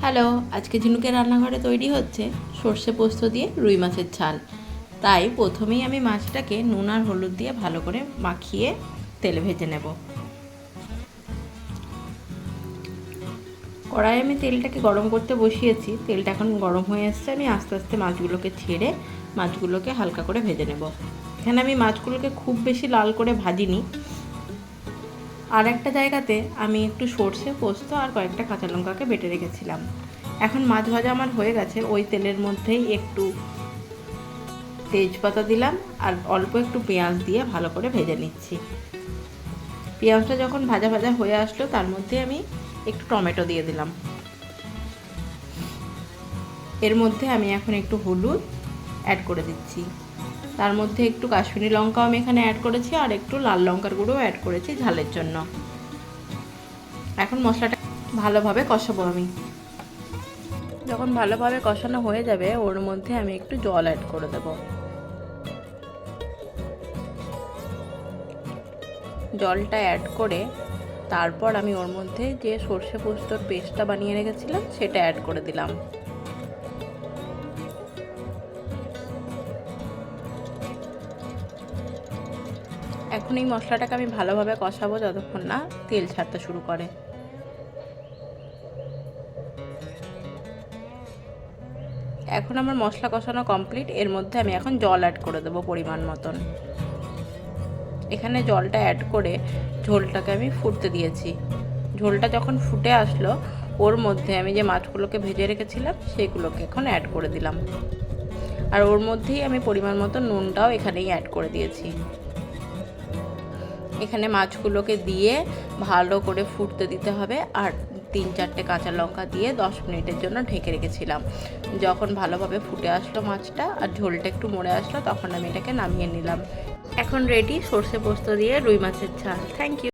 Hello, আজকে ঝিনুকের রান্নাঘরে তৈরি হচ্ছে সর্ষে পোস্ত দিয়ে রুই মাছের ঝাল। তাই প্রথমেই আমি মাছটাকে নুন আর হলুদ দিয়ে ভালো করে মাখিয়ে তেলে ভেজে নেব। কড়াই আমি তেলটাকে গরম করতে বসিয়েছি। তেলটা এখন গরম হয়ে এসছে। আমি আস্তে আস্তে মাছগুলোকে ছেড়ে মাছগুলোকে হালকা করে ভেজে নেব। এখানে আমি মাছগুলোকে খুব বেশি লাল করে ভাজিনি। আর একটা জায়গাতে আমি একটু সর্ষে পোস্ত আর কয়েকটা কাঁচা লঙ্কাকে বেটে রেখেছিলাম। এখন মাছ ভাজা আমার হয়ে গেছে। ওই তেলের মধ্যেই একটু তেজপাতা দিলাম আর অল্প একটু পেঁয়াজ দিয়ে ভালো করে ভেজে নিচ্ছি। পেঁয়াজটা যখন ভাজা ভাজা হয়ে আসলো তার মধ্যে আমি একটু টমেটো দিয়ে দিলাম। এর মধ্যে আমি এখন একটু হলুদ অ্যাড করে দিচ্ছি। তার মধ্যে একটু কাশ্মীরি লঙ্কাও আমি এখানে অ্যাড করেছি আর একটু লাল লঙ্কার গুঁড়ো অ্যাড করেছি ঝালের জন্য। এখন মশলাটা ভালোভাবে কষাবো আমি। যখন ভালোভাবে কষানো হয়ে যাবে ওর মধ্যে আমি একটু জল অ্যাড করে দেব। জলটা অ্যাড করে তারপর আমি ওর মধ্যে যে সর্ষে পোস্তর পেস্টটা বানিয়ে রেখেছিলাম সেটা অ্যাড করে দিলাম। এখন এই মশলাটাকে আমি ভালোভাবে কষাবো যতক্ষণ না তেল ছাড়তে শুরু করে। এখন আমার মশলা কষানো কমপ্লিট। এর মধ্যে আমি এখন জল অ্যাড করে দেবো পরিমাণ মতন। এখানে জলটা অ্যাড করে ঝোলটাকে আমি ফুটতে দিয়েছি। ঝোলটা যখন ফুটে আসলো ওর মধ্যে আমি যে মাছগুলোকে ভেজে রেখেছিলাম সেগুলোকে এখন অ্যাড করে দিলাম। আর ওর মধ্যেই আমি পরিমাণ মতো নুনটাও এখানেই অ্যাড করে দিয়েছি। এখানে মাছগুলোকে দিয়ে ভালো করে ফুটতে দিতে হবে। আর 3-4টে কাঁচা লঙ্কা দিয়ে 10 মিনিটের জন্য ঢেকে রেখেছিলাম। যখন ভালোভাবে ফুটে আসলো মাছটা আর ঝোলটা একটু মরে আসলো তখন আমি এটাকে নামিয়ে নিলাম। এখন রেডি সর্ষে পোস্ত দিয়ে রুই মাছের ঝাল। Thank you.